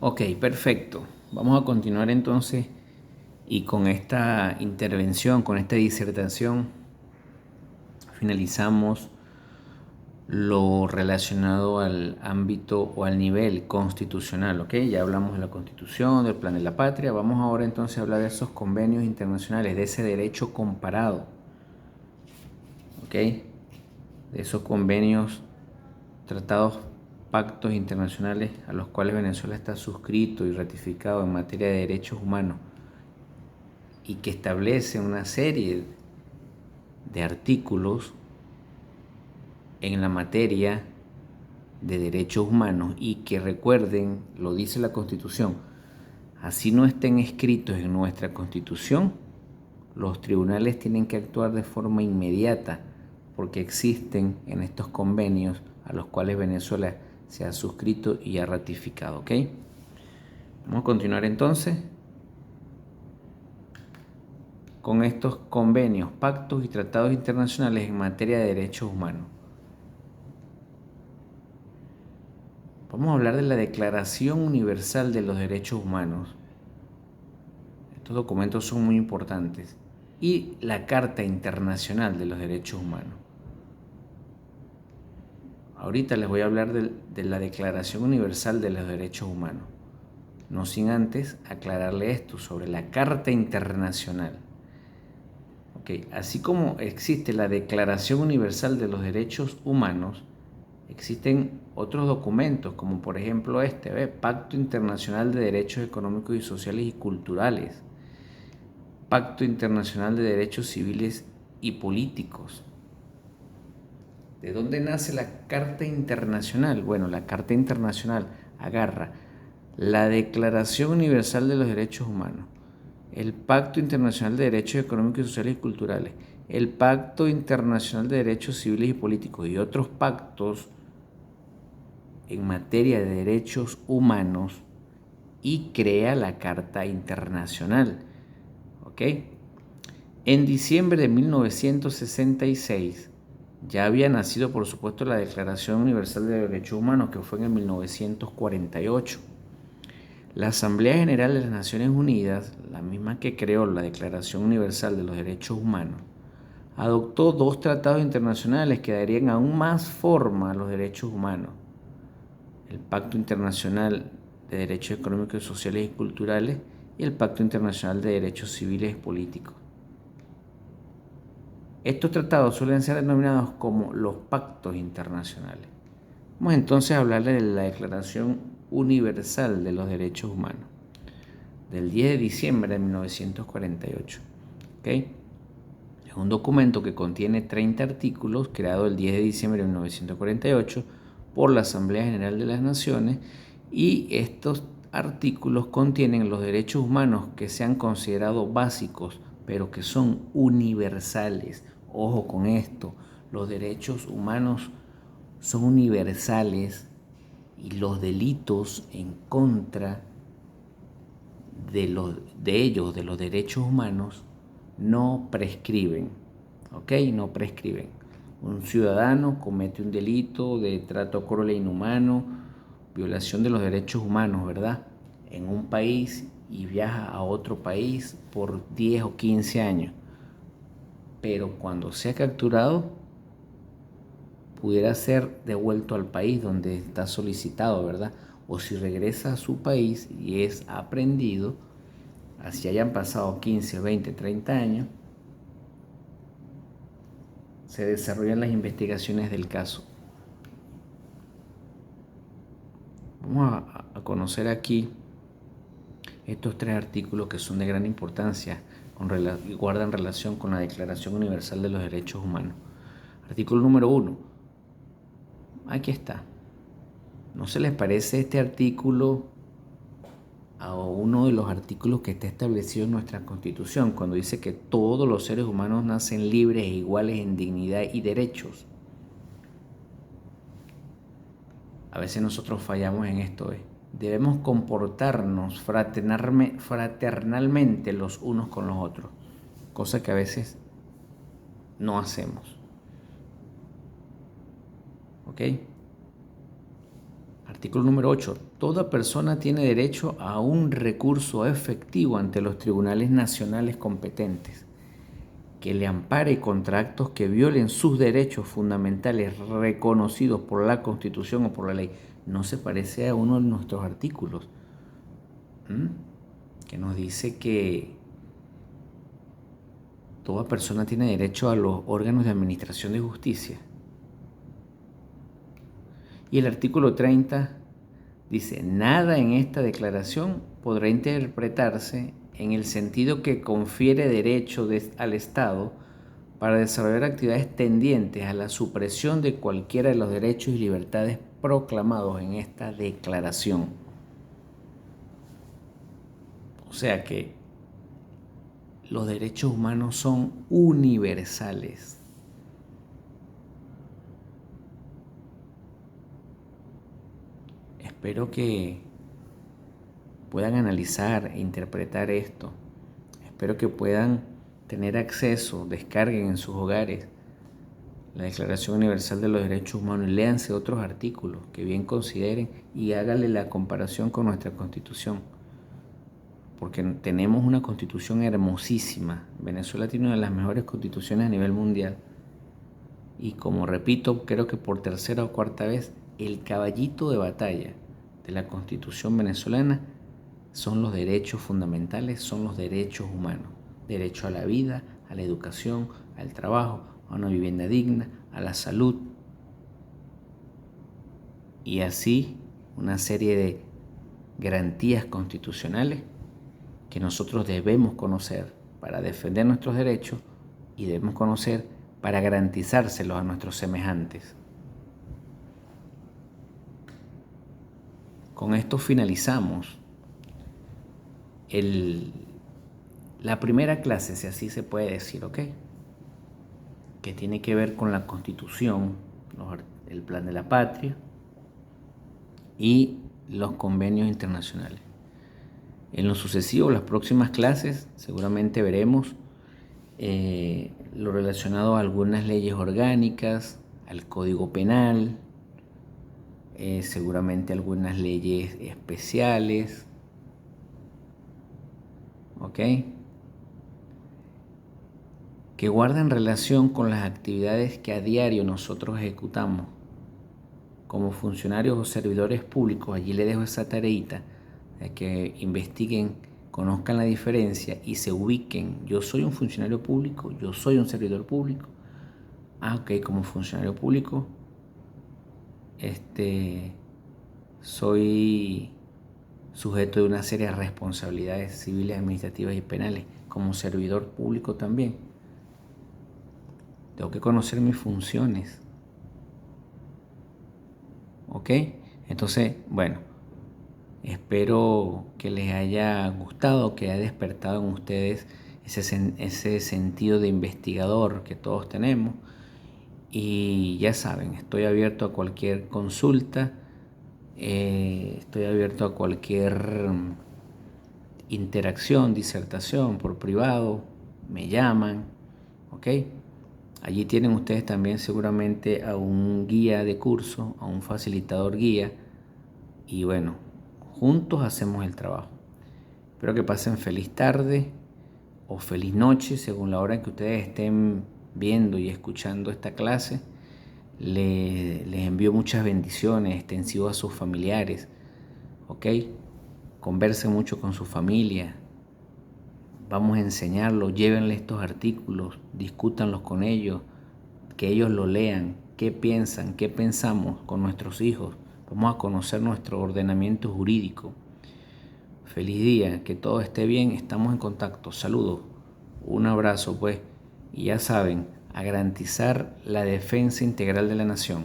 Ok, perfecto. Vamos a continuar entonces y con esta intervención, con esta disertación, finalizamos lo relacionado al ámbito o al nivel constitucional, ¿ok? Ya hablamos de la Constitución, del Plan de la Patria. Vamos ahora entonces a hablar de esos convenios internacionales, de ese derecho comparado, ¿ok? De esos convenios, tratados, pactos internacionales a los cuales Venezuela está suscrito y ratificado en materia de derechos humanos y que establece una serie de artículos en la materia de derechos humanos y que recuerden, lo dice la Constitución, así no estén escritos en nuestra Constitución, los tribunales tienen que actuar de forma inmediata porque existen en estos convenios a los cuales Venezuela se ha suscrito y ha ratificado, ¿ok? Vamos a continuar entonces con estos convenios, pactos y tratados internacionales en materia de derechos humanos. Vamos a hablar de la Declaración Universal de los Derechos Humanos. Estos documentos son muy importantes. Y la Carta Internacional de los Derechos Humanos. Ahorita les voy a hablar de la Declaración Universal de los Derechos Humanos. No sin antes aclararle esto sobre la Carta Internacional. Okay. Así como existe la Declaración Universal de los Derechos Humanos, existen otros documentos, como por ejemplo Pacto Internacional de Derechos Económicos y Sociales y Culturales, Pacto Internacional de Derechos Civiles y Políticos. ¿De dónde nace la Carta Internacional? Bueno, la Carta Internacional agarra la Declaración Universal de los Derechos Humanos, el Pacto Internacional de Derechos Económicos, Sociales y Culturales, el Pacto Internacional de Derechos Civiles y Políticos y otros pactos en materia de derechos humanos y crea la Carta Internacional. ¿Ok? En diciembre de 1966 ya había nacido, por supuesto, la Declaración Universal de Derechos Humanos, que fue en el 1948. La Asamblea General de las Naciones Unidas, la misma que creó la Declaración Universal de los Derechos Humanos, adoptó dos tratados internacionales que darían aún más forma a los derechos humanos: el Pacto Internacional de Derechos Económicos, Sociales y Culturales y el Pacto Internacional de Derechos Civiles y Políticos. Estos tratados suelen ser denominados como los pactos internacionales. Vamos entonces a hablarle de la Declaración Universal de los Derechos Humanos, del 10 de diciembre de 1948. ¿Okay? Es un documento que contiene 30 artículos, creado el 10 de diciembre de 1948 por la Asamblea General de las Naciones, y estos artículos contienen los derechos humanos que se han considerado básicos, pero que son universales. Ojo con esto, los derechos humanos son universales y los delitos en contra de ellos, de los derechos humanos, no prescriben, ¿ok? No prescriben. Un ciudadano comete un delito de trato cruel e inhumano, violación de los derechos humanos, ¿verdad? En un país y viaja a otro país por 10 o 15 años. Pero cuando sea capturado, pudiera ser devuelto al país donde está solicitado, ¿verdad? O si regresa a su país y es aprehendido, así hayan pasado 15, 20, 30 años, se desarrollan las investigaciones del caso. Vamos a conocer aquí estos tres artículos que son de gran importancia y guardan relación con la Declaración Universal de los Derechos Humanos. Artículo número 1. Aquí está. ¿No se les parece este artículo a uno de los artículos que está establecido en nuestra Constitución, cuando dice que todos los seres humanos nacen libres e iguales en dignidad y derechos? A veces nosotros fallamos en esto. Debemos comportarnos fraternalmente los unos con los otros, cosa que a veces no hacemos. ¿Ok? Artículo número 8. Toda persona tiene derecho a un recurso efectivo ante los tribunales nacionales competentes que le ampare contra actos que violen sus derechos fundamentales reconocidos por la Constitución o por la ley. No se parece a uno de nuestros artículos, que nos dice que toda persona tiene derecho a los órganos de administración de justicia. Y el artículo 30 dice: nada en esta declaración podrá interpretarse en el sentido que confiere derecho al Estado para desarrollar actividades tendientes a la supresión de cualquiera de los derechos y libertades proclamados en esta declaración. O sea que los derechos humanos son universales. Espero que puedan analizar e interpretar esto. Espero que puedan tener acceso, descarguen en sus hogares la Declaración Universal de los Derechos Humanos, léanse otros artículos que bien consideren y háganle la comparación con nuestra Constitución, porque tenemos una Constitución hermosísima. Venezuela tiene una de las mejores constituciones a nivel mundial y, como repito, creo que por tercera o cuarta vez, el caballito de batalla de la Constitución venezolana son los derechos fundamentales, son los derechos humanos. Derecho a la vida, a la educación, al trabajo, a una vivienda digna, a la salud. Y así una serie de garantías constitucionales que nosotros debemos conocer para defender nuestros derechos y debemos conocer para garantizárselos a nuestros semejantes. Con esto finalizamos la primera clase, si así se puede decir, ¿ok? Que tiene que ver con la Constitución, el Plan de la Patria y los convenios internacionales. En lo sucesivo, las próximas clases, seguramente veremos lo relacionado a algunas leyes orgánicas, al Código Penal, seguramente algunas leyes especiales, ¿ok? Que guardan relación con las actividades que a diario nosotros ejecutamos como funcionarios o servidores públicos. Allí les dejo esa tareita de que investiguen, conozcan la diferencia y se ubiquen. Yo soy un funcionario público, yo soy un servidor público. Ok, como funcionario público, soy sujeto de una serie de responsabilidades civiles, administrativas y penales. Como servidor público también tengo que conocer mis funciones. ¿Ok? Entonces, bueno, espero que les haya gustado, que haya despertado en ustedes ese sentido de investigador que todos tenemos. Y ya saben, estoy abierto a cualquier consulta, estoy abierto a cualquier interacción, disertación por privado, me llaman, ¿ok? Allí tienen ustedes también seguramente a un guía de curso, a un facilitador guía, y bueno, juntos hacemos el trabajo. Espero que pasen feliz tarde o feliz noche, según la hora en que ustedes estén viendo y escuchando esta clase. Les envío muchas bendiciones extensivas a sus familiares, ¿ok? Conversen mucho con su familia. Vamos a enseñarlos, llévenle estos artículos, discútanlos con ellos, que ellos lo lean, qué piensan, qué pensamos con nuestros hijos. Vamos a conocer nuestro ordenamiento jurídico. Feliz día, que todo esté bien, estamos en contacto. Saludos, un abrazo pues, y ya saben, a garantizar la defensa integral de la nación.